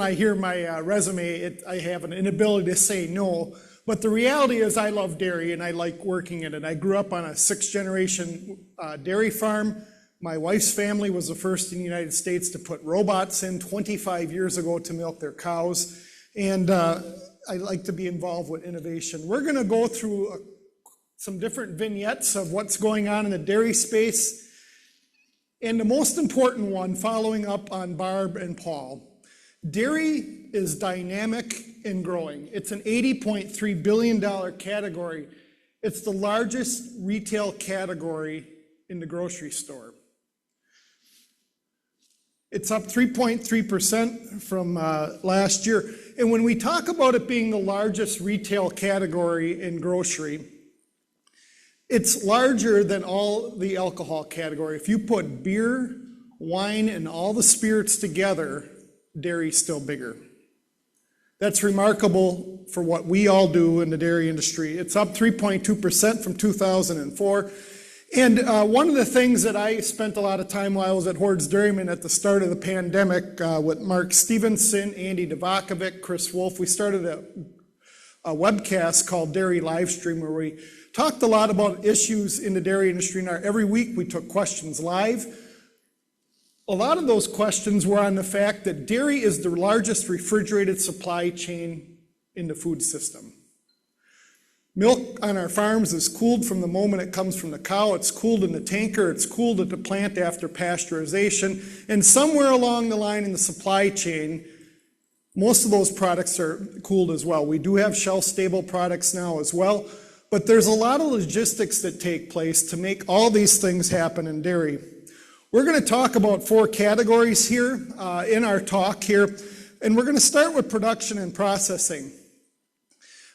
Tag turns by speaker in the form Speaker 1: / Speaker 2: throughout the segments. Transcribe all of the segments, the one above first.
Speaker 1: I hear my resume, I have an inability to say no, but the reality is I love dairy and I like working in it. I grew up on a 6th-generation dairy farm. My wife's family was the first in the United States to put robots in 25 years ago to milk their cows, and I like to be involved with innovation. We're going to go through some different vignettes of what's going on in the dairy space, and the most important one, following up on Barb and Paul. Dairy is dynamic and growing. It's an $80.3 billion category. It's the largest retail category in the grocery store. It's up 3.3% from last year. And when we talk about it being the largest retail category in grocery, it's larger than all the alcohol category. If you put beer, wine, and all the spirits together, dairy's still bigger. That's remarkable for what we all do in the dairy industry. It's up 3.2% from 2004. And one of the things that I spent a lot of time while I was at Hoard's Dairyman at the start of the pandemic with Mark Stevenson, Andy Davakovic, Chris Wolf, we started a webcast called Dairy Livestream where we talked a lot about issues in the dairy industry. And every week we took questions live. A lot of those questions were on the fact that dairy is the largest refrigerated supply chain in the food system. Milk on our farms is cooled from the moment it comes from the cow. It's cooled in the tanker. It's cooled at the plant after pasteurization. And somewhere along the line in the supply chain, most of those products are cooled as well. We do have shelf-stable products now as well. But there's a lot of logistics that take place to make all these things happen in dairy. We're going to talk about 4 categories here in our talk here, and we're going to start with production and processing.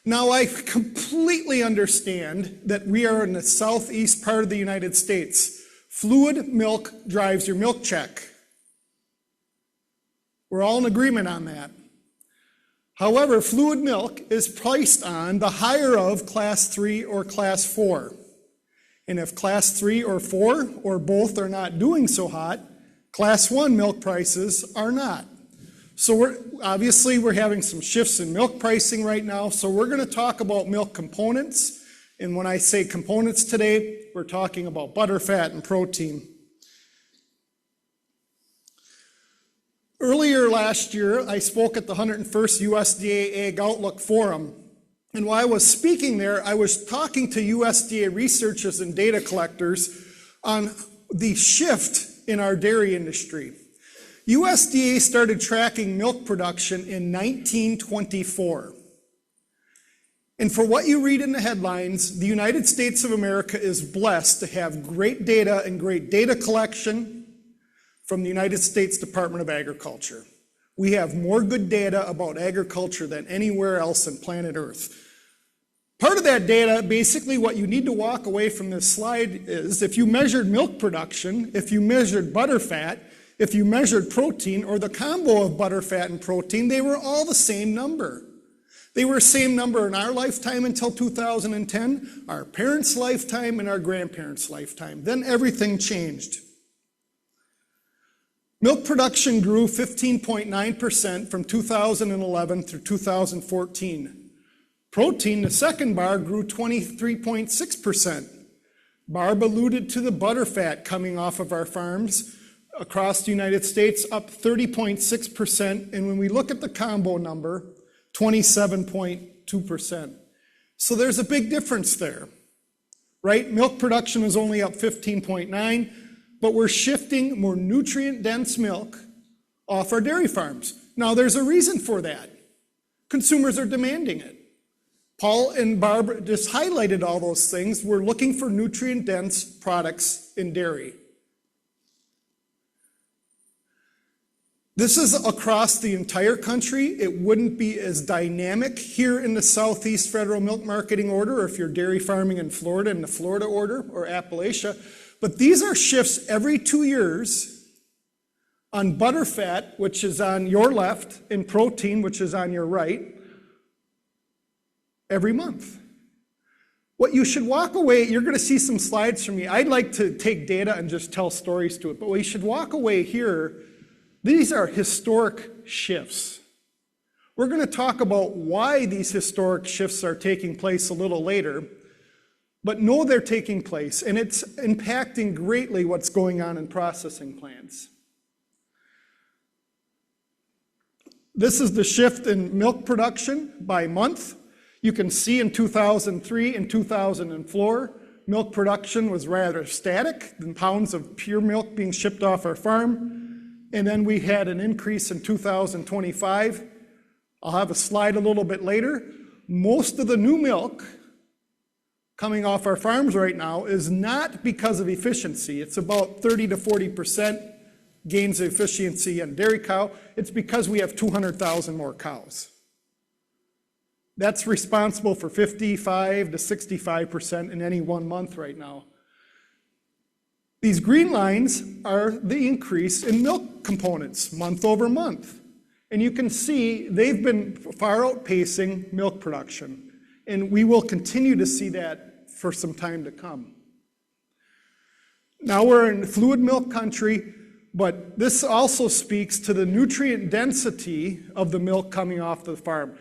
Speaker 1: Now, I completely understand that we are in the southeast part of the United States. Fluid milk drives your milk check. We're all in agreement on that. However, fluid milk is priced on the higher of Class 3 or Class 4. And if Class 3 or 4 or both are not doing so hot, Class 1 milk prices are not. So we're having some shifts in milk pricing right now, so we're going to talk about milk components. And when I say components today, we're talking about butter, fat, and protein. Earlier last year, I spoke at the 101st USDA Ag Outlook Forum. And while I was speaking there, I was talking to USDA researchers and data collectors on the shift in our dairy industry. USDA started tracking milk production in 1924. And for what you read in the headlines, the United States of America is blessed to have great data and great data collection from the United States Department of Agriculture. We have more good data about agriculture than anywhere else on planet Earth. Part of that data, basically what you need to walk away from this slide is if you measured milk production, if you measured butter fat, if you measured protein, or the combo of butter, fat, and protein, they were all the same number. They were the same number in our lifetime until 2010, our parents' lifetime, and our grandparents' lifetime. Then everything changed. Milk production grew 15.9% from 2011 through 2014. Protein, the second bar, grew 23.6%. Barb alluded to the butter fat coming off of our farms across the United States, up 30.6%. And when we look at the combo number, 27.2%. So there's a big difference there, right? Milk production is only up 15.9%. But we're shifting more nutrient-dense milk off our dairy farms. Now, there's a reason for that. Consumers are demanding it. Paul and Barb just highlighted all those things. We're looking for nutrient-dense products in dairy. This is across the entire country. It wouldn't be as dynamic here in the Southeast Federal Milk Marketing Order, or if you're dairy farming in Florida, in the Florida Order, or Appalachia. But these are shifts every 2 years on butter fat, which is on your left, and protein, which is on your right, every month. What you should walk away, you're going to see some slides from me. I'd like to take data and just tell stories to it, but what you should walk away here, these are historic shifts. We're going to talk about why these historic shifts are taking place a little later, but know they're taking place, and it's impacting greatly what's going on in processing plants. This is the shift in milk production by month. You can see in 2003 and 2004, milk production was rather static, in pounds of pure milk being shipped off our farm. And then we had an increase in 2025. I'll have a slide a little bit later. Most of the new milk coming off our farms right now is not because of efficiency. It's about 30 to 40% gains of efficiency on dairy cow. It's because we have 200,000 more cows. That's responsible for 55 to 65% in any 1 month right now. These green lines are the increase in milk components month over month. And you can see they've been far outpacing milk production. And we will continue to see that for some time to come. Now we're in fluid milk country, but this also speaks to the nutrient density of the milk coming off the farm.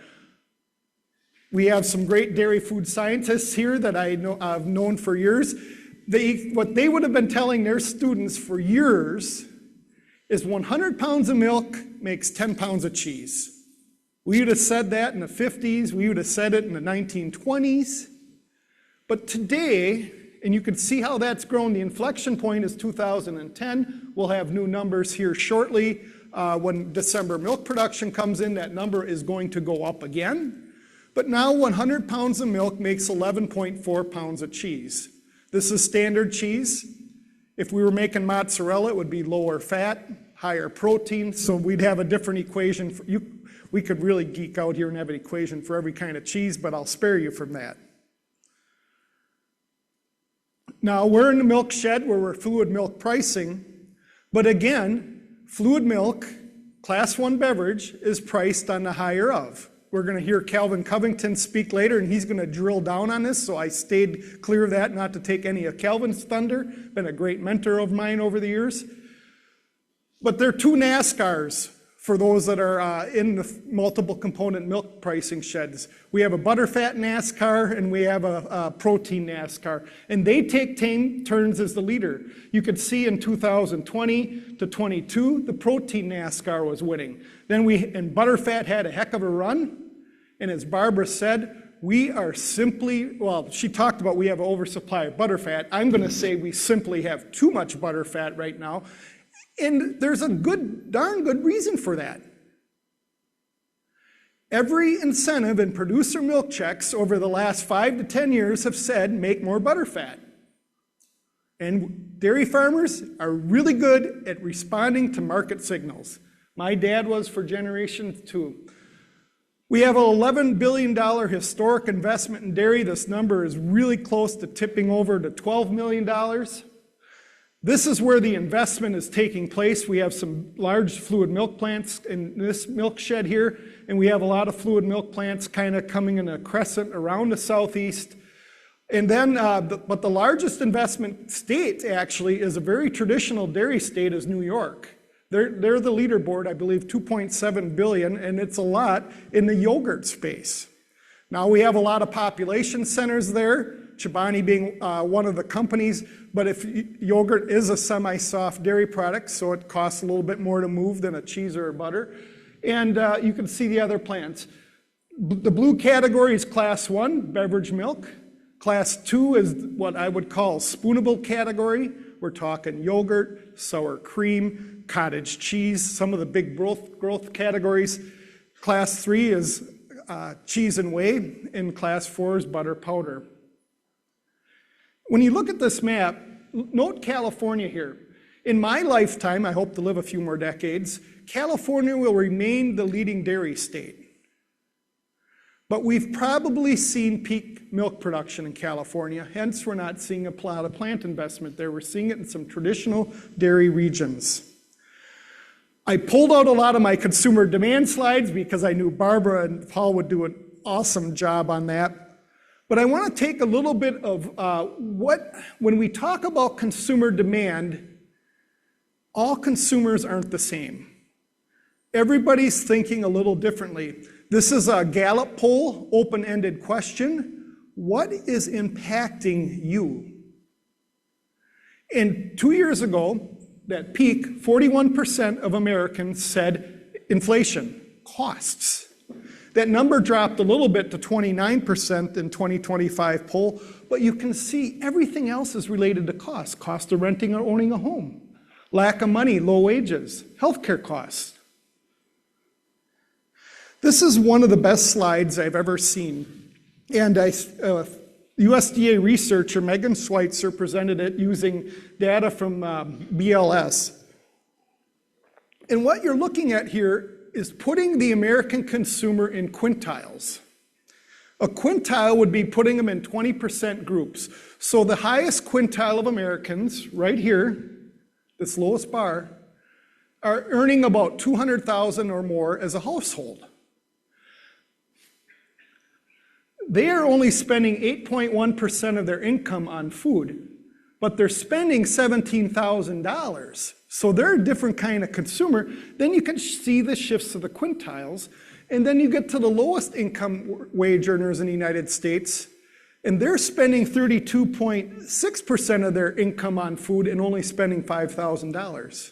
Speaker 1: We have some great dairy food scientists here that I've known for years. What they would have been telling their students for years is 100 pounds of milk makes 10 pounds of cheese. We would have said that in the 50s, we would have said it in the 1920s. But today, and you can see how that's grown, the inflection point is 2010. We'll have new numbers here shortly. When December milk production comes in, that number is going to go up again. But now 100 pounds of milk makes 11.4 pounds of cheese. This is standard cheese. If we were making mozzarella, it would be lower fat, higher protein, so we'd have a different equation. We could really geek out here and have an equation for every kind of cheese, but I'll spare you from that. Now, we're in the milk shed where we're fluid milk pricing, but again, fluid milk, class 1 beverage, is priced on the higher of. We're going to hear Calvin Covington speak later, and he's going to drill down on this, so I stayed clear of that, not to take any of Calvin's thunder. Been a great mentor of mine over the years. But there are two NASCARs for those that are in the multiple component milk pricing sheds. We have a butterfat NASCAR and we have a protein NASCAR. And they take turns as the leader. You could see in 2020 to 22, the protein NASCAR was winning. And butterfat had a heck of a run. And as Barbara said, we are simply, well, she talked about we have an oversupply of butterfat. I'm going to say we simply have too much butterfat right now. And there's a darn good reason for that. Every incentive in producer milk checks over the last 5 to 10 years have said, make more butterfat. And dairy farmers are really good at responding to market signals. My dad was for generations too. We have an $11 billion historic investment in dairy. This number is really close to tipping over to $12 million. This is where the investment is taking place. We have some large fluid milk plants in this milk shed here, and we have a lot of fluid milk plants kind of coming in a crescent around the southeast. And then, but the largest investment state actually is a very traditional dairy state is New York. They're the leaderboard, I believe, $2.7 billion, and it's a lot in the yogurt space. Now we have a lot of population centers there, Chobani being one of the companies, but if yogurt is a semi-soft dairy product, so it costs a little bit more to move than a cheese or a butter. And you can see the other plants. The blue category is class 1, beverage milk. Class 2 is what I would call spoonable category. We're talking yogurt, sour cream, cottage cheese, some of the big growth categories. Class 3 is cheese and whey, and class 4 is butter powder. When you look at this map, note California here. In my lifetime, I hope to live a few more decades, California will remain the leading dairy state. But we've probably seen peak milk production in California, hence we're not seeing a lot of plant investment there. We're seeing it in some traditional dairy regions. I pulled out a lot of my consumer demand slides because I knew Barbara and Paul would do an awesome job on that. But I want to take a little bit of when we talk about consumer demand, all consumers aren't the same. Everybody's thinking a little differently. This is a Gallup poll, open-ended question. What is impacting you? And 2 years ago, that peak, 41% of Americans said inflation, costs. That number dropped a little bit to 29% in 2025 poll, but you can see everything else is related to cost. Cost of renting or owning a home, lack of money, low wages, healthcare costs. This is one of the best slides I've ever seen. And USDA researcher Megan Schweitzer presented it using data from BLS. And what you're looking at here is putting the American consumer in quintiles. A quintile would be putting them in 20% groups. So the highest quintile of Americans, right here, this lowest bar, are earning about $200,000 or more as a household. They are only spending 8.1% of their income on food, but they're spending $17,000. So they're a different kind of consumer. Then you can see the shifts to the quintiles, and then you get to the lowest income wage earners in the United States, and they're spending 32.6% of their income on food and only spending $5,000.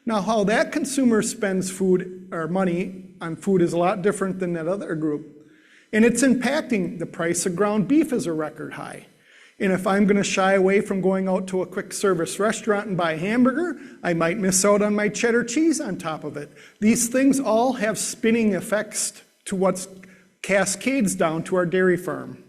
Speaker 1: Now, how that consumer spends food or money on food is a lot different than that other group. And it's impacting the price of ground beef is a record high. And if I'm going to shy away from going out to a quick service restaurant and buy a hamburger, I might miss out on my cheddar cheese on top of it. These things all have spinning effects to what cascades down to our dairy farm.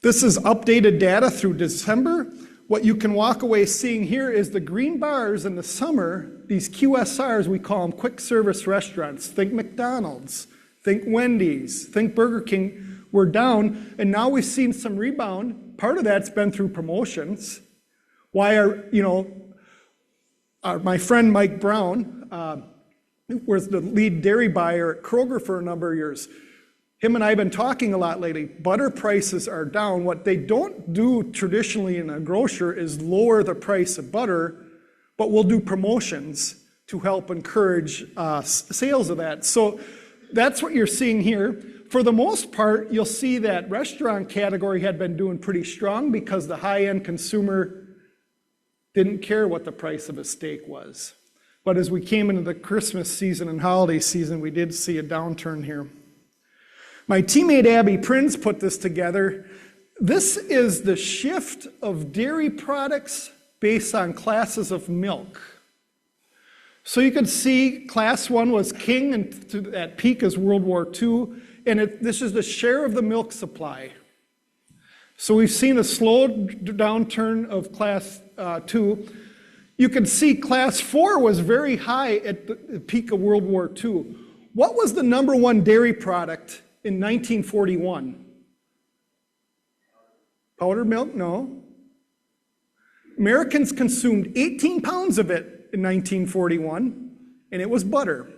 Speaker 1: This is updated data through December. What you can walk away seeing here is the green bars in the summer, these QSRs, we call them quick service restaurants. Think McDonald's. Think Wendy's, think Burger King, we're down, and now we've seen some rebound. Part of that's been through promotions. Why my friend Mike Brown, who was the lead dairy buyer at Kroger for a number of years, him and I have been talking a lot lately. Butter prices are down. What they don't do traditionally in a grocer is lower the price of butter, but we'll do promotions to help encourage sales of that. So that's what you're seeing here. For the most part, you'll see that restaurant category had been doing pretty strong because the high-end consumer didn't care what the price of a steak was. But as we came into the Christmas season and holiday season, we did see a downturn here. My teammate Abby Prins put this together. This is the shift of dairy products based on classes of milk. So you can see class 1 was king, and to that peak is World War II, and this is the share of the milk supply. So we've seen a slow downturn of class 2. You can see class 4 was very high at the peak of World War II. What was the number one dairy product in 1941? Powdered milk? No. Americans consumed 18 pounds of it in 1941, and it was butter.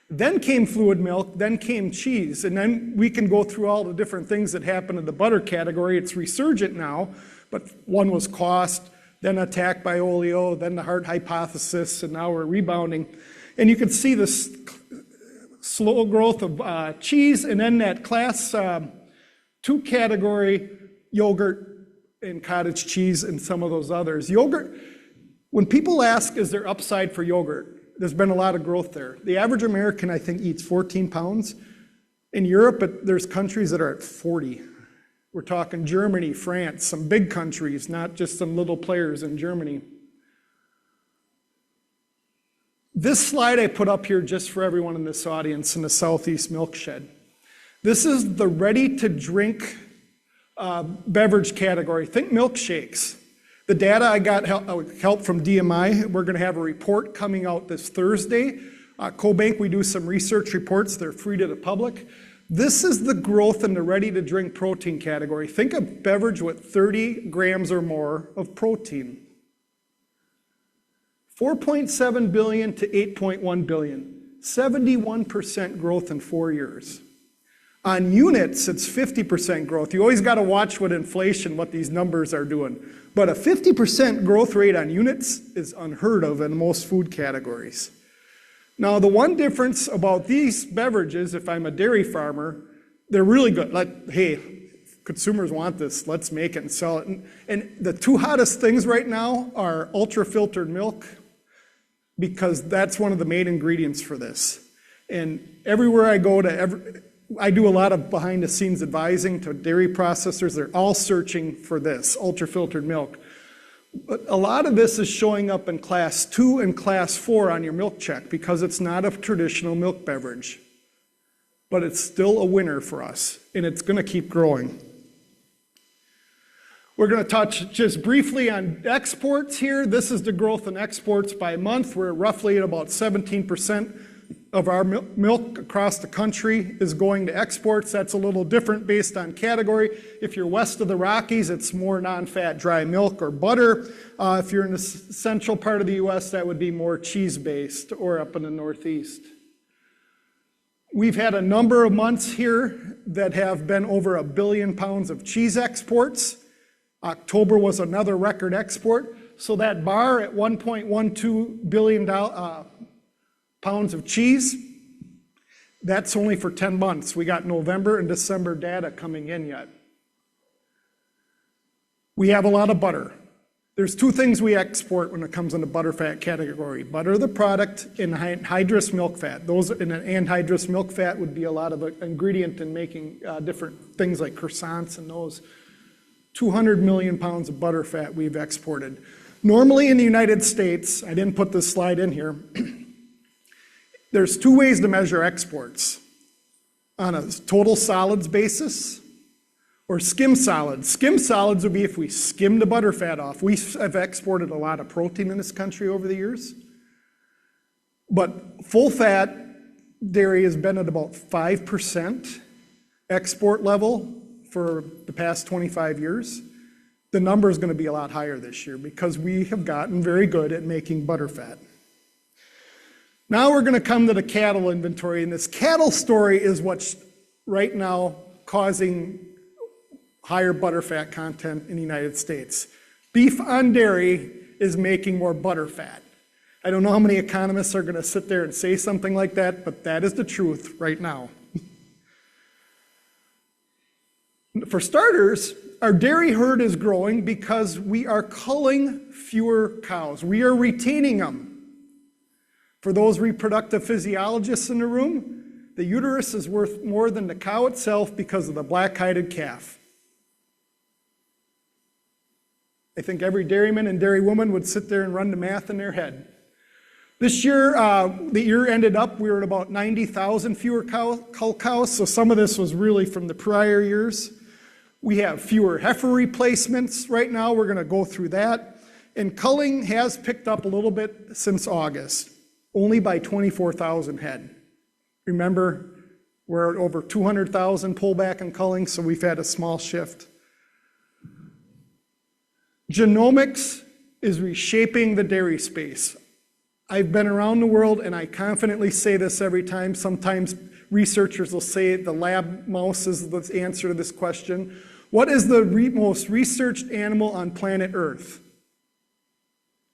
Speaker 1: Then came fluid milk, then came cheese, and then we can go through all the different things that happened in the butter category. It's resurgent now, but one was cost, then attack by oleo, then the Hart hypothesis, and now we're rebounding. And you can see this slow growth of cheese, and then that class 2 category, yogurt and cottage cheese and some of those others. Yogurt, when people ask, is there upside for yogurt? There's been a lot of growth there. The average American, I think, eats 14 pounds. In Europe, there's countries that are at 40. We're talking Germany, France, some big countries, not just some little players in Germany. This slide I put up here just for everyone in this audience in the Southeast Milk Shed. This is the ready-to-drink beverage category. Think milkshakes. The data I got help from DMI. We're going to have a report coming out this Thursday. CoBank, we do some research reports. They're free to the public. This is the growth in the ready-to-drink protein category. Think of beverage with 30 grams or more of protein. 4.7 billion to 8.1 billion. 71% growth in 4 years. On units, it's 50% growth. You always got to watch what inflation, what these numbers are doing. But a 50% growth rate on units is unheard of in most food categories. Now, the one difference about these beverages, if I'm a dairy farmer, they're really good. Like, hey, consumers want this, let's make it and sell it. And the two hottest things right now are ultra-filtered milk, because that's one of the main ingredients for this. And everywhere I go I do a lot of behind-the-scenes advising to dairy processors. They're all searching for this, ultra-filtered milk. But a lot of this is showing up in class 2 and class 4 on your milk check because it's not a traditional milk beverage. But it's still a winner for us, and it's going to keep growing. We're going to touch just briefly on exports here. This is the growth in exports by month. We're roughly at about 17% of our milk across the country is going to exports. That's a little different based on category. If you're west of the Rockies, it's more non-fat dry milk or butter. If you're in the central part of the US, that would be more cheese-based, or up in the Northeast. We've had a number of months here that have been over 1 billion pounds of cheese exports. October was another record export. So that bar at 1.12 billion pounds of cheese, that's only for 10 months. We got November and December data coming in yet. We have a lot of butter. There's two things we export when it comes in the butterfat category: butter, the product, and anhydrous milk fat. Those in an anhydrous milk fat would be a lot of ingredient in making different things like croissants and those. 200 million pounds of butter fat we've exported. Normally in the United States, I didn't put this slide in here, there's two ways to measure exports: on a total solids basis or skim solids. Skim solids would be if we skim the butter fat off. We have exported a lot of protein in this country over the years. But full fat dairy has been at about 5% export level for the past 25 years. The number is going to be a lot higher this year because we have gotten very good at making butter fat. Now we're going to come to the cattle inventory, and this cattle story is what's right now causing higher butterfat content in the United States. Beef on dairy is making more butterfat. I don't know how many economists are going to sit there and say something like that, but that is the truth right now. For starters, our dairy herd is growing because we are culling fewer cows. We are retaining them. For those reproductive physiologists in the room, the uterus is worth more than the cow itself because of the black-hided calf. I think every dairyman and dairywoman would sit there and run the math in their head. This year, the year ended up, we were at about 90,000 fewer cull cows, so some of this was really from the prior years. We have fewer heifer replacements right now. We're going to go through that. And culling has picked up a little bit since August, only by 24,000 head. Remember, we're at over 200,000 pullback in culling, so we've had a small shift. Genomics is reshaping the dairy space. I've been around the world, and I confidently say this every time. Sometimes researchers will say the lab mouse is the answer to this question. What is the most researched animal on planet Earth?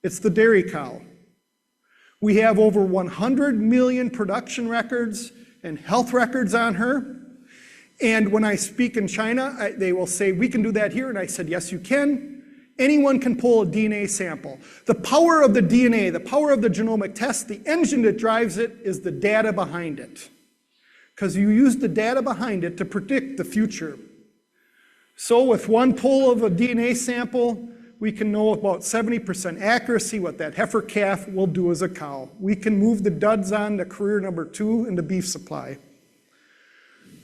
Speaker 1: It's the dairy cow. We have over 100 million production records and health records on her. And when I speak in China, they will say, we can do that here. And I said, yes, you can. Anyone can pull a DNA sample. The power of the DNA, the power of the genomic test, the engine that drives it is the data behind it. Because you use the data behind it to predict the future. So with one pull of a DNA sample, we can know about 70% accuracy what that heifer calf will do as a cow. We can move the duds on to career number 2 in the beef supply.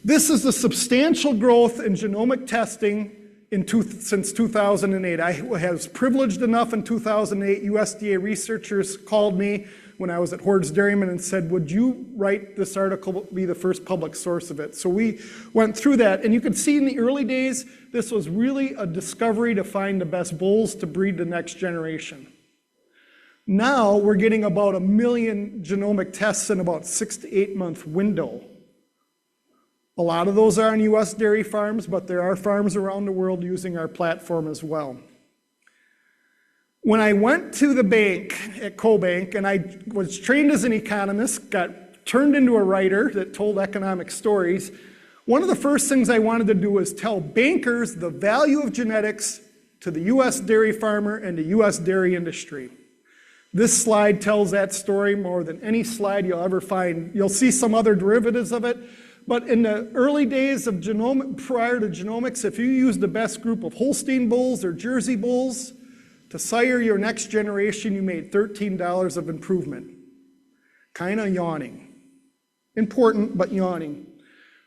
Speaker 1: This is the substantial growth in genomic testing since 2008. I was privileged enough in 2008, USDA researchers called me when I was at Hordes Dairyman and said, would you write this article, be the first public source of it? So we went through that, and you can see in the early days, this was really a discovery to find the best bulls to breed the next generation. Now we're getting about 1 million genomic tests in about 6 to 8 month window. A lot of those are on US dairy farms, but there are farms around the world using our platform as well. When I went to the bank at CoBank, and I was trained as an economist, got turned into a writer that told economic stories, one of the first things I wanted to do was tell bankers the value of genetics to the US dairy farmer and the US dairy industry. This slide tells that story more than any slide you'll ever find. You'll see some other derivatives of it, but in the early days of prior to genomics, if you used the best group of Holstein bulls or Jersey bulls to sire your next generation, you made $13 of improvement. Kind of yawning. Important, but yawning.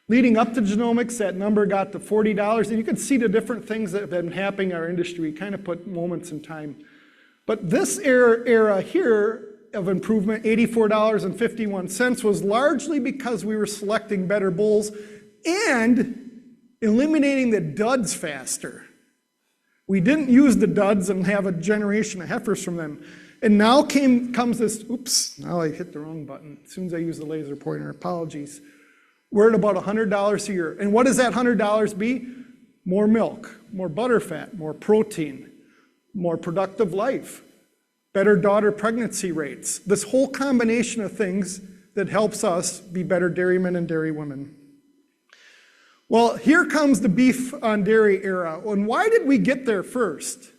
Speaker 1: Leading up to genomics, that number got to $40, and you can see the different things that have been happening in our industry, kind of put moments in time. But this era here of improvement, $84.51, was largely because we were selecting better bulls and eliminating the duds faster. We didn't use the duds and have a generation of heifers from them. And now comes this, oops, now I hit the wrong button. As soon as I use the laser pointer, apologies. We're at about $100 a year. And what does that $100 be? More milk, more butterfat, more protein, more productive life, better daughter pregnancy rates. This whole combination of things that helps us be better dairymen and dairywomen. Well, here comes the beef on dairy era. And why did we get there first?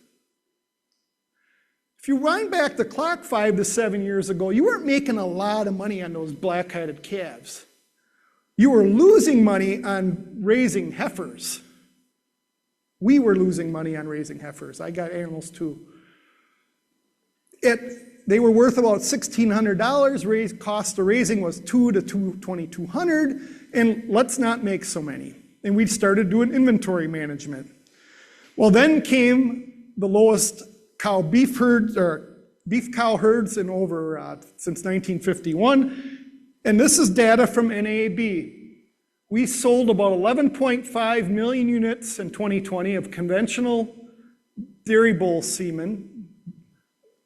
Speaker 1: If you wind back the clock 5 to 7 years ago, you weren't making a lot of money on those black-hided calves. You were losing money on raising heifers. We were losing money on raising heifers. I got animals too. They were worth about $1,600. Cost of raising was $2,200. And let's not make so many. And we started doing inventory management. Well, then came the lowest beef cow herds in over since 1951. And this is data from NAB. We sold about 11.5 million units in 2020 of conventional dairy bull semen,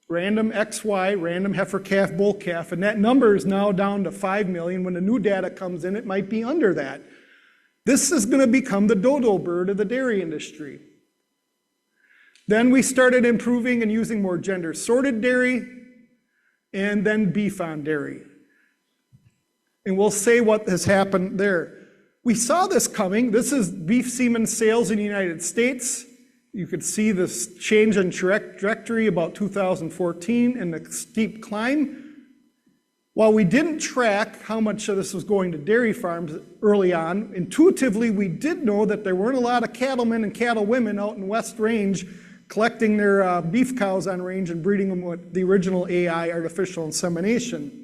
Speaker 1: random XY, random heifer calf, bull calf, and that number is now down to 5 million. When the new data comes in, it might be under that. This is going to become the dodo bird of the dairy industry. Then we started improving and using more gender sorted dairy, and then beef on dairy. And we'll say what has happened there. We saw this coming. This is beef semen sales in the United States. You could see this change in trajectory about 2014 and the steep climb. While we didn't track how much of this was going to dairy farms early on, intuitively we did know that there weren't a lot of cattlemen and cattlewomen out in West Range collecting their beef cows on range and breeding them with the original AI, artificial insemination.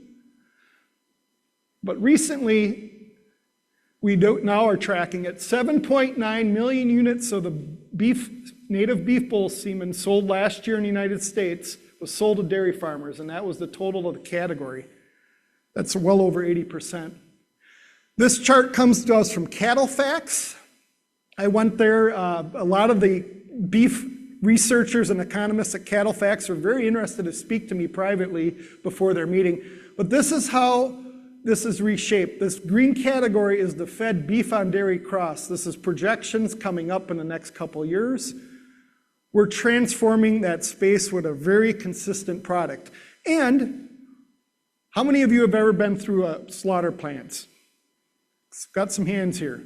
Speaker 1: But recently, we now are tracking at 7.9 million units of the native beef bull semen sold last year in the United States was sold to dairy farmers, and that was the total of the category. That's well over 80%. This chart comes to us from Cattle Facts. I went there. A lot of the beef researchers and economists at Cattle Facts are very interested to speak to me privately before their meeting. But this is how this is reshaped. This green category is the fed beef on dairy cross. This is projections coming up in the next couple years. We're transforming that space with a very consistent product. And how many of you have ever been through slaughter plants? Got some hands here.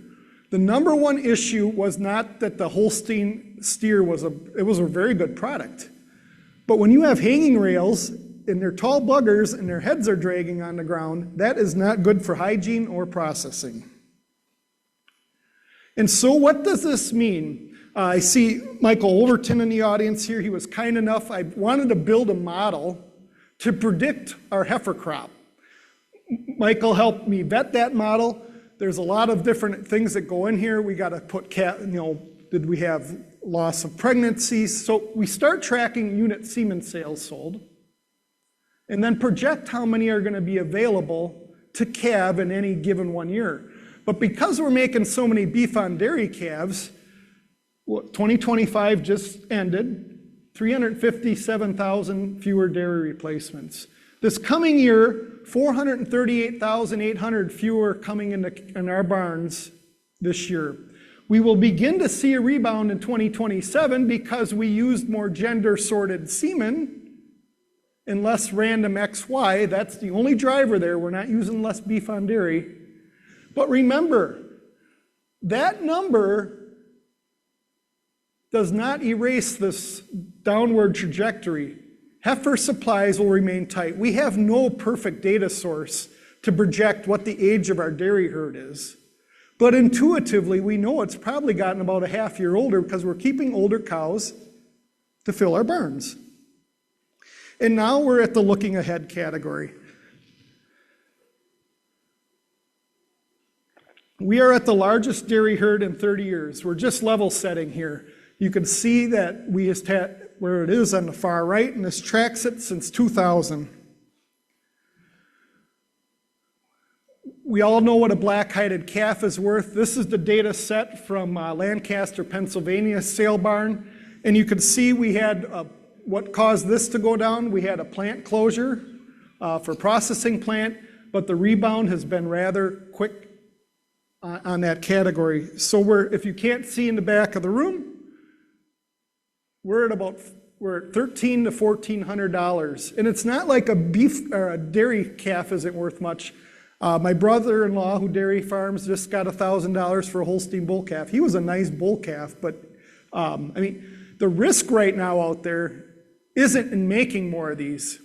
Speaker 1: The number one issue was not that the Holstein steer was a very good product. But when you have hanging rails and they're tall buggers and their heads are dragging on the ground, that is not good for hygiene or processing. And so what does this mean? I see Michael Overton in the audience here. He was kind enough. I wanted to build a model to predict our heifer crop. Michael helped me vet that model. There's a lot of different things that go in here. We got to put did we have loss of pregnancies? So we start tracking unit semen sales sold, and then project how many are going to be available to calve in any given 1 year. But because we're making so many beef on dairy calves, 2025 just ended, 357,000 fewer dairy replacements. This coming year, 438,800 fewer coming in our barns this year. We will begin to see a rebound in 2027 because we used more gender-sorted semen and less random XY. That's the only driver there. We're not using less beef on dairy. But remember, that number does not erase this downward trajectory. Heifer supplies will remain tight. We have no perfect data source to project what the age of our dairy herd is. But intuitively, we know it's probably gotten about a half year older because we're keeping older cows to fill our barns. And now we're at the looking ahead category. We are at the largest dairy herd in 30 years. We're just level setting here. You can see that we just had where it is on the far right, and this tracks it since 2000. We all know what a black-hided calf is worth. This is the data set from Lancaster, Pennsylvania sale barn. And you can see we had what caused this to go down. We had a plant closure for processing plant, but the rebound has been rather quick on that category. So if you can't see in the back of the room, we're at $1,300 to $1,400. And it's not like a beef or a dairy calf isn't worth much. My brother-in-law, who dairy farms, just got $1,000 for a Holstein bull calf. He was a nice bull calf, but I mean, the risk right now out there isn't in making more of these.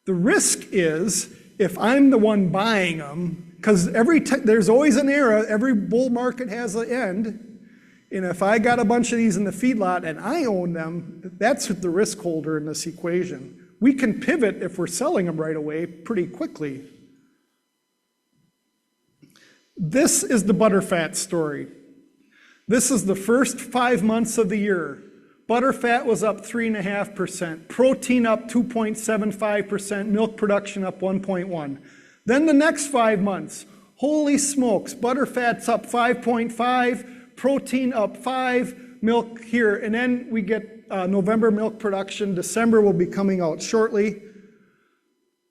Speaker 1: The risk is if I'm the one buying them, because there's always an era, every bull market has an end, and if I got a bunch of these in the feedlot and I own them, that's the risk holder in this equation. We can pivot if we're selling them right away pretty quickly. This is the butterfat story. This is the first 5 months of the year. Butterfat was up 3.5%, protein up 2.75%, milk production up 1.1%. Then the next 5 months, holy smokes, butterfat's up 5.5%, protein up 5%, milk here. And then we get November milk production. December will be coming out shortly.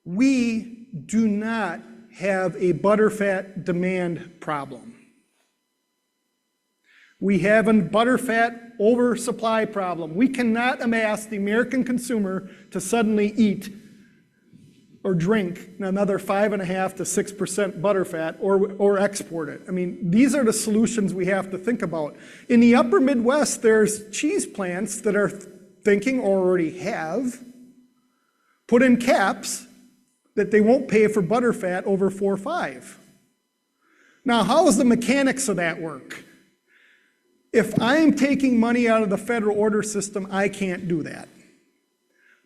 Speaker 1: We do not have a butterfat demand problem. We have a butterfat oversupply problem. We cannot amass the American consumer to suddenly eat or drink another 5.5% to 6% butterfat or export it. I mean, these are the solutions we have to think about. In the upper Midwest, there's cheese plants that are thinking, or already have, put in caps that they won't pay for butterfat over 4.5. Now, how does the mechanics of that work? If I'm taking money out of the federal order system, I can't do that.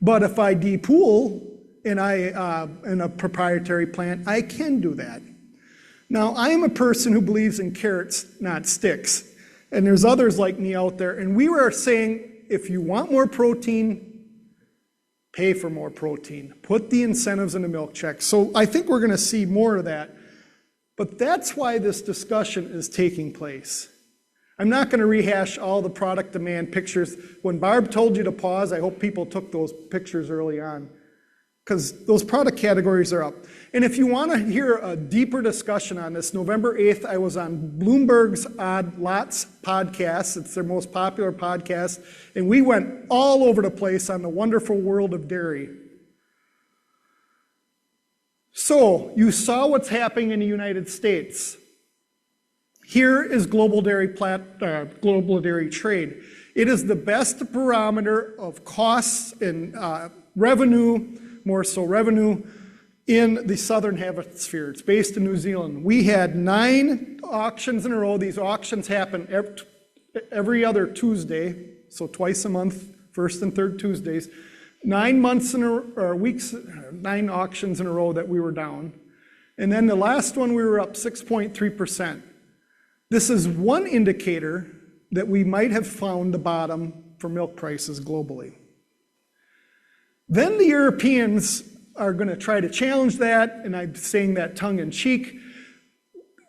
Speaker 1: But if I depool in a proprietary plant, I can do that. Now, I'm a person who believes in carrots, not sticks. And there's others like me out there. And we were saying, if you want more protein, pay for more protein. Put the incentives in the milk check. So I think we're going to see more of that. But that's why this discussion is taking place. I'm not going to rehash all the product demand pictures. When Barb told you to pause, I hope people took those pictures early on, because those product categories are up. And if you want to hear a deeper discussion on this, November 8th, I was on Bloomberg's Odd Lots podcast. It's their most popular podcast. And we went all over the place on the wonderful world of dairy. So you saw what's happening in the United States. Here is global dairy trade. It is the best barometer of costs and revenue, more so revenue, in the southern hemisphere. It's based in New Zealand. We had 9 auctions in a row. These auctions happen every other Tuesday, so twice a month, first and third Tuesdays. 9 auctions in a row that we were down. And then the last one we were up 6.3%. This is one indicator that we might have found the bottom for milk prices globally. Then the Europeans are going to try to challenge that, and I'm saying that tongue in cheek.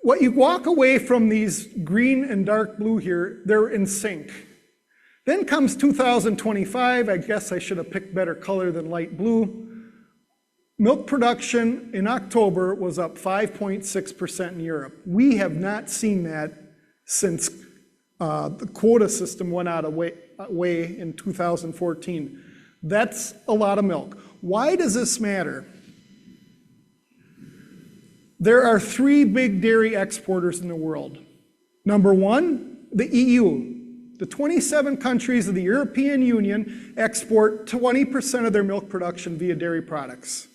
Speaker 1: What you walk away from these green and dark blue here, they're in sync. Then comes 2025, I guess I should have picked better color than light blue. Milk production in October was up 5.6% in Europe. We have not seen that since the quota system went out of way in 2014. That's a lot of milk. Why does this matter? There are 3 big dairy exporters in the world. Number 1, the EU. The 27 countries of the European Union export 20% of their milk production via dairy products.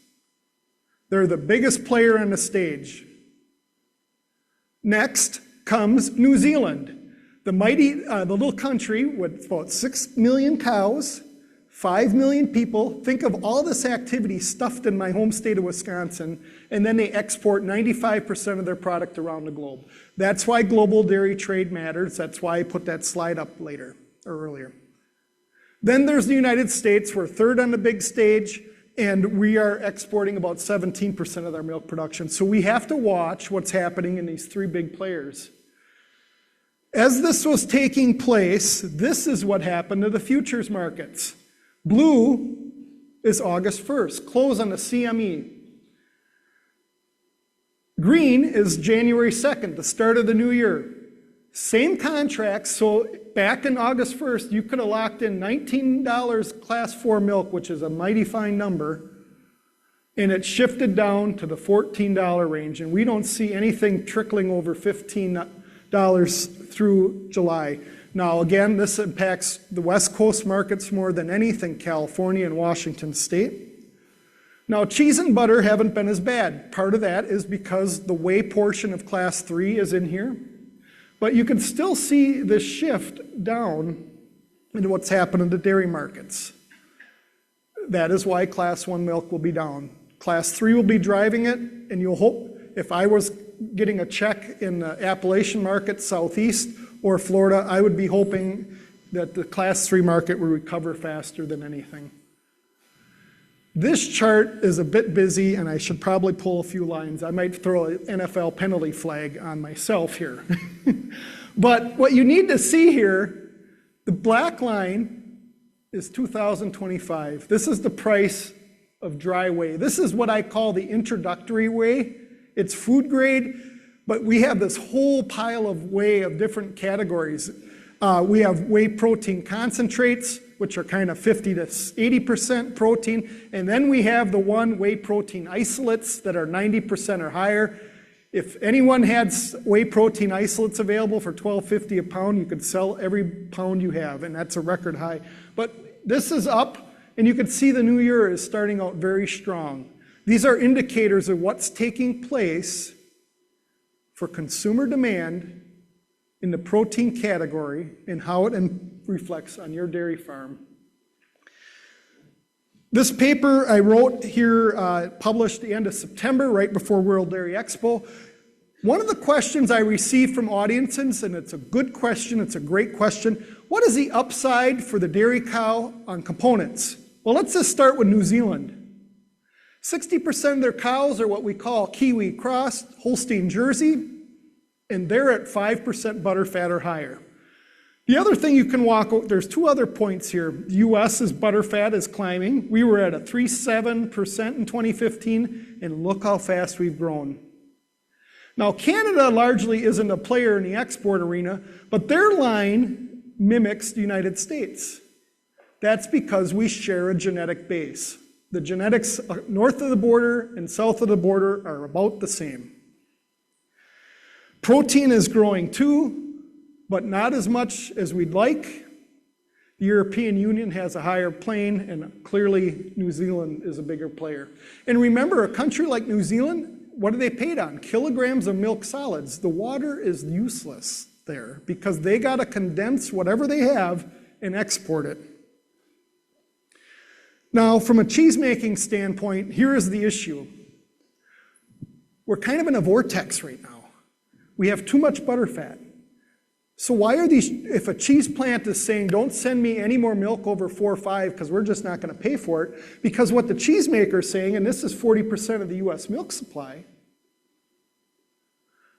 Speaker 1: They're the biggest player on the stage. Next comes New Zealand, the little country with about 6 million cows, 5 million people. Think of all this activity stuffed in my home state of Wisconsin, and then they export 95% of their product around the globe. That's why global dairy trade matters. That's why I put that slide up earlier. Then there's the United States. We're 3rd on the big stage, and we are exporting about 17% of our milk production. So we have to watch what's happening in these 3 big players. As this was taking place, this is what happened to the futures markets. Blue is August 1st, close on the CME. Green is January 2nd, the start of the new year. Same contracts, so back in August 1st, you could have locked in $19 class 4 milk, which is a mighty fine number, and it shifted down to the $14 range, and we don't see anything trickling over $15 through July. Now, again, this impacts the West Coast markets more than anything, California and Washington State. Now, cheese and butter haven't been as bad. Part of that is because the whey portion of class 3 is in here. But you can still see this shift down into what's happened in the dairy markets. That is why class 1 milk will be down. Class 3 will be driving it, and you'll hope, if I was getting a check in the Appalachian market, Southeast, or Florida, I would be hoping that the class 3 market will recover faster than anything. This chart is a bit busy, and I should probably pull a few lines. I might throw an NFL penalty flag on myself here. But what you need to see here, the black line is 2025. This is the price of dry whey. This is what I call the introductory whey. It's food grade, but we have this whole pile of whey of different categories. We have whey protein concentrates, which are kind of 50 to 80% protein. And then we have the whey protein isolates that are 90% or higher. If anyone had whey protein isolates available for $12.50 a pound, you could sell every pound you have, and that's a record high. But this is up, and you can see the new year is starting out very strong. These are indicators of what's taking place for consumer demand in the protein category and how it reflects on your dairy farm. This paper I wrote here, published the end of September, right before World Dairy Expo. One of the questions I received from audiences, and it's a good question, it's a great question, what is the upside for the dairy cow on components? Well, let's just start with New Zealand. 60% of their cows are what we call Kiwi crossed, Holstein Jersey, and they're at 5% butterfat or higher. The other thing you can there's 2 other points here. The U.S.'s butterfat is climbing. We were at a 3.7% in 2015, and look how fast we've grown. Now, Canada largely isn't a player in the export arena, but their line mimics the United States. That's because we share a genetic base. The genetics north of the border and south of the border are about the same. Protein is growing too, but not as much as we'd like. The European Union has a higher plane, and clearly New Zealand is a bigger player. And remember, a country like New Zealand, what are they paid on? Kilograms of milk solids. The water is useless there because they got to condense whatever they have and export it. Now, from a cheese-making standpoint, here is the issue. We're kind of in a vortex right now. We have too much butterfat. So why are these, if a cheese plant is saying, don't send me any more milk over 4 or 5 because we're just not going to pay for it, because what the cheesemaker is saying, and this is 40% of the US milk supply,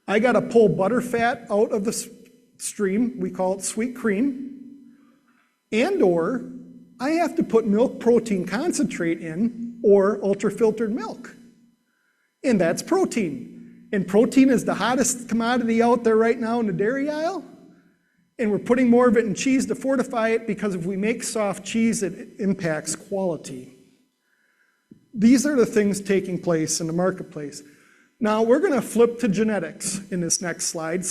Speaker 1: I got to pull butterfat out of the stream, we call it sweet cream, and or I have to put milk protein concentrate in or ultra-filtered milk. And that's protein. And protein is the hottest commodity out there right now in the dairy aisle. And we're putting more of it in cheese to fortify it, because if we make soft cheese, it impacts quality. These are the things taking place in the marketplace. Now, we're going to flip to genetics in this next slide.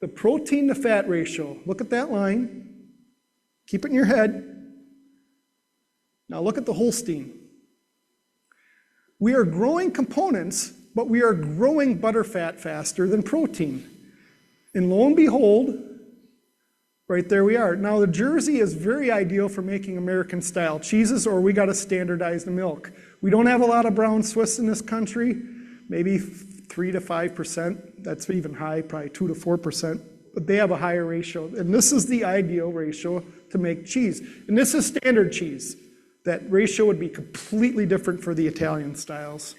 Speaker 1: The protein to fat ratio, look at that line. Keep it in your head. Now look at the Holstein. We are growing components, but we are growing butterfat faster than protein. And lo and behold, right there we are. Now the Jersey is very ideal for making American-style cheeses, or we got to standardize the milk. We don't have a lot of brown Swiss in this country, maybe 3 to 5%. That's even high, probably 2 to 4%. But they have a higher ratio. And this is the ideal ratio to make cheese. And this is standard cheese. That ratio would be completely different for the Italian styles.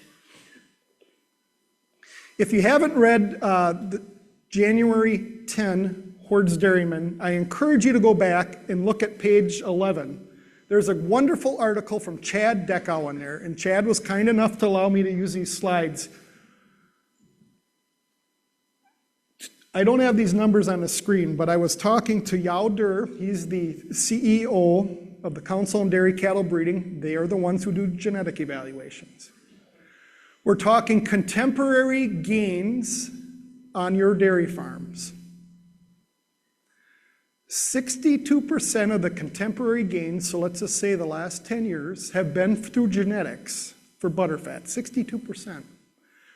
Speaker 1: If you haven't read the January 10 Hoard's Dairyman, I encourage you to go back and look at page 11. There's a wonderful article from Chad Deckow in there, and Chad was kind enough to allow me to use these slides. I don't have these numbers on the screen, but I was talking to Yao Dur. He's the CEO of the Council on Dairy Cattle Breeding. They are the ones who do genetic evaluations. We're talking contemporary gains on your dairy farms. 62% of the contemporary gains, so let's just say the last 10 years, have been through genetics for butterfat, 62%.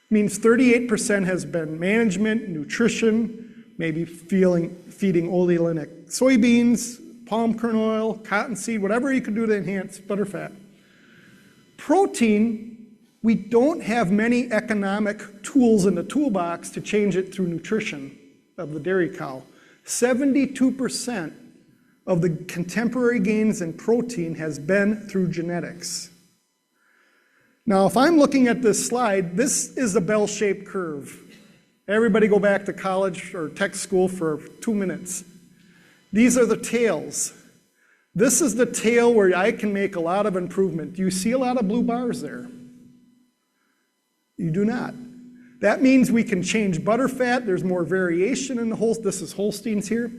Speaker 1: Means 38% has been management, nutrition, maybe feeding oleolinic soybeans, palm kernel oil, cottonseed, whatever you can do to enhance butterfat. Protein, we don't have many economic tools in the toolbox to change it through nutrition of the dairy cow. 72% of the contemporary gains in protein has been through genetics. Now, if I'm looking at this slide, this is a bell-shaped curve. Everybody go back to college or tech school for 2 minutes. These are the tails. This is the tail where I can make a lot of improvement. Do you see a lot of blue bars there? You do not. That means we can change butterfat. There's more variation in the whole. This is Holsteins here.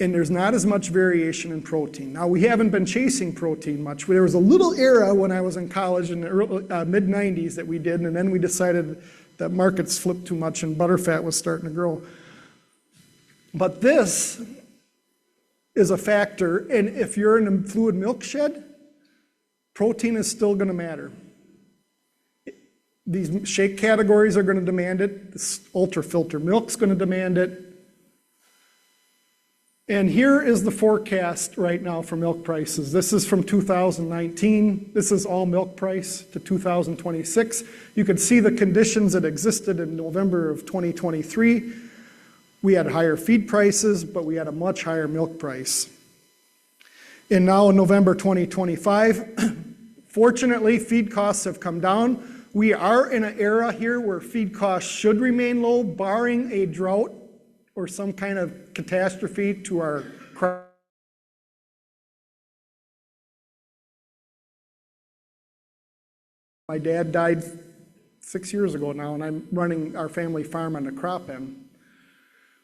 Speaker 1: And there's not as much variation in protein. Now, we haven't been chasing protein much. There was a little era when I was in college in the mid-90s that we did, and then we decided that markets flipped too much and butterfat was starting to grow. But this is a factor, and if you're in a fluid milk shed, protein is still going to matter. These shake categories are going to demand it. This ultra-filter milk's going to demand it. And here is the forecast right now for milk prices. This is from 2019. This is all milk price to 2026. You can see the conditions that existed in November of 2023. We had higher feed prices, but we had a much higher milk price. And now in November 2025, fortunately, feed costs have come down. We are in an era here where feed costs should remain low, barring a drought or some kind of catastrophe to our crop. My dad died 6 years ago now, and I'm running our family farm on the crop end.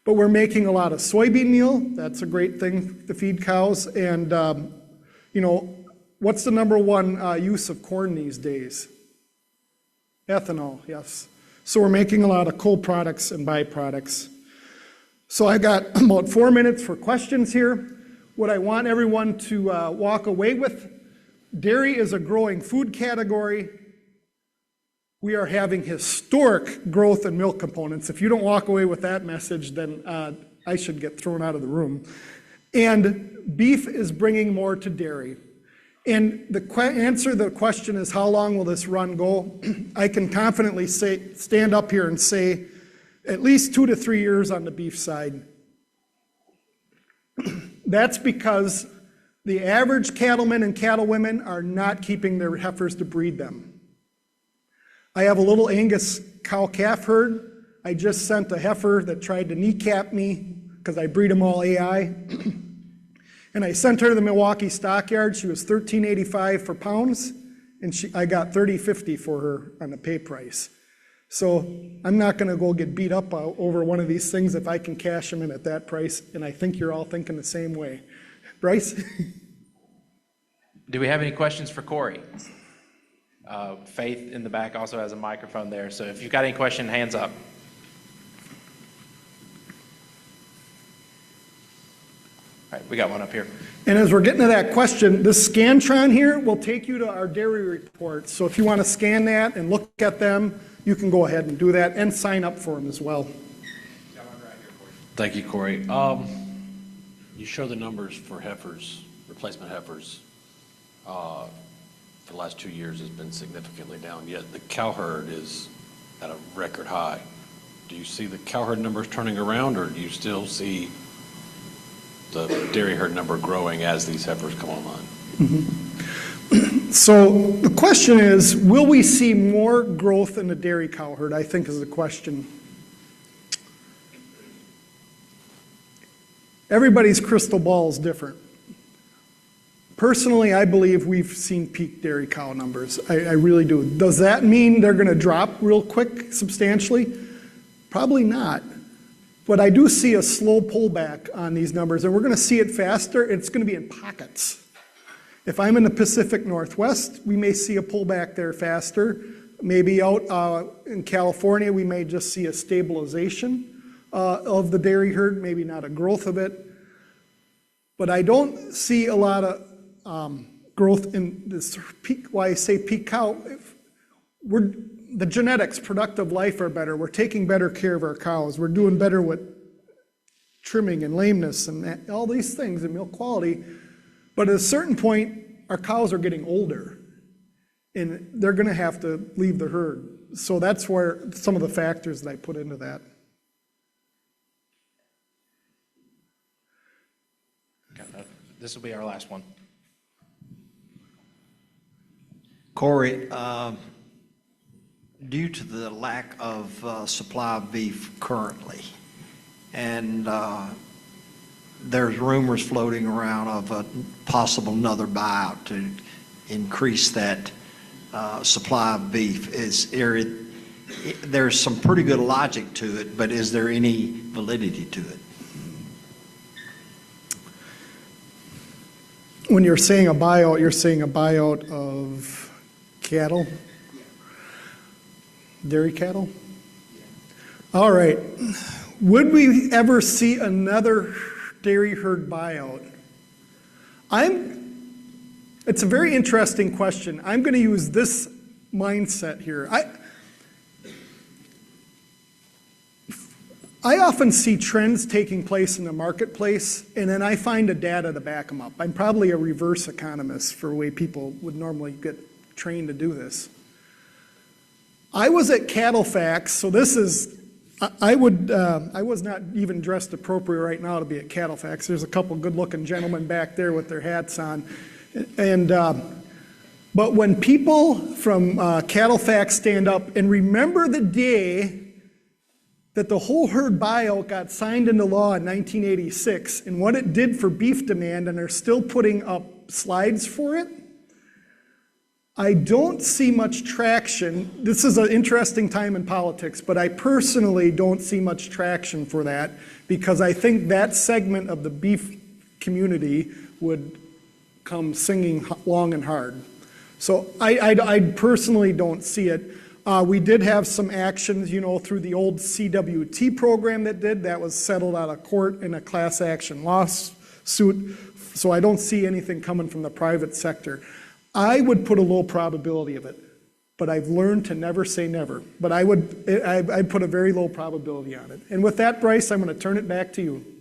Speaker 1: But we're making a lot of soybean meal. That's a great thing to feed cows. And, you know, what's the number one use of corn these days? Ethanol, yes. So we're making a lot of co-products and byproducts. So I got about 4 minutes for questions here. What I want everyone to walk away with, dairy is a growing food category. We are having historic growth in milk components. If you don't walk away with that message, then I should get thrown out of the room. And beef is bringing more to dairy. And the answer to the question is, how long will this run go? I can confidently stand up here and say, at least 2 to 3 years on the beef side. That's because the average cattlemen and cattlewomen are not keeping their heifers to breed them. I have a little Angus cow-calf herd. I just sent a heifer that tried to kneecap me because I breed them all AI. And I sent her to the Milwaukee stockyard. She was $13.85 for pounds, and I got $30.50 for her on the pay price. So I'm not gonna go get beat up over one of these things if I can cash them in at that price, and I think you're all thinking the same way. Bryce?
Speaker 2: Do we have any questions for Corey? Faith in the back also has a microphone there, so if you've got any question, hands up. All right, we got one up here.
Speaker 1: And as we're getting to that question, this Scantron here will take you to our dairy reports. So if you want to scan that and look at them, you can go ahead and do that and sign up for them as well.
Speaker 3: Thank you, Corey. You show the numbers for heifers, replacement heifers. For the last 2 years has been significantly down, yet the cow herd is at a record high. Do you see the cow herd numbers turning around, or do you still see the dairy herd number growing as these heifers come online?
Speaker 1: Mm-hmm. So the question is, will we see more growth in the dairy cow herd, I think is the question. Everybody's crystal ball is different. Personally, I believe we've seen peak dairy cow numbers. I really do. Does that mean they're going to drop real quick, substantially? Probably not. But I do see a slow pullback on these numbers, and we're going to see it faster. It's going to be in pockets. If I'm in the Pacific Northwest, we may see a pullback there faster. Maybe out in California, we may just see a stabilization of the dairy herd, maybe not a growth of it. But I don't see a lot of growth in this peak. Why I say peak cow, the genetics, productive life are better. We're taking better care of our cows. We're doing better with trimming and lameness and all these things and milk quality. But at a certain point, our cows are getting older and they're going to have to leave the herd. So that's where some of the factors that I put into that.
Speaker 2: This will be our last one.
Speaker 4: Corey, due to the lack of supply of beef currently, and there's rumors floating around of a possible another buyout to increase that supply of beef. There's some pretty good logic to it, but is there any validity to it?
Speaker 1: When you're saying a buyout, you're saying a buyout of cattle? Dairy cattle? All right. Would we ever see another dairy herd buyout? It's a very interesting question. I'm going to use this mindset here. I often see trends taking place in the marketplace, and then I find the data to back them up. I'm probably a reverse economist for the way people would normally get trained to do this. I was at CattleFax, so this is, I was not even dressed appropriate right now to be at CattleFax. There's a couple good-looking gentlemen back there with their hats on. And, but when people from CattleFax stand up and remember the day that the whole herd buyout got signed into law in 1986 and what it did for beef demand, and they're still putting up slides for it, I don't see much traction. This is an interesting time in politics, but I personally don't see much traction for that because I think that segment of the beef community would come singing long and hard. So I personally don't see it. We did have some actions, through the old CWT program that was settled out of court in a class action lawsuit. So I don't see anything coming from the private sector. I would put a low probability of it, but I've learned to never say never. But I'd put a very low probability on it. And with that, Bryce, I'm going to turn it back to you.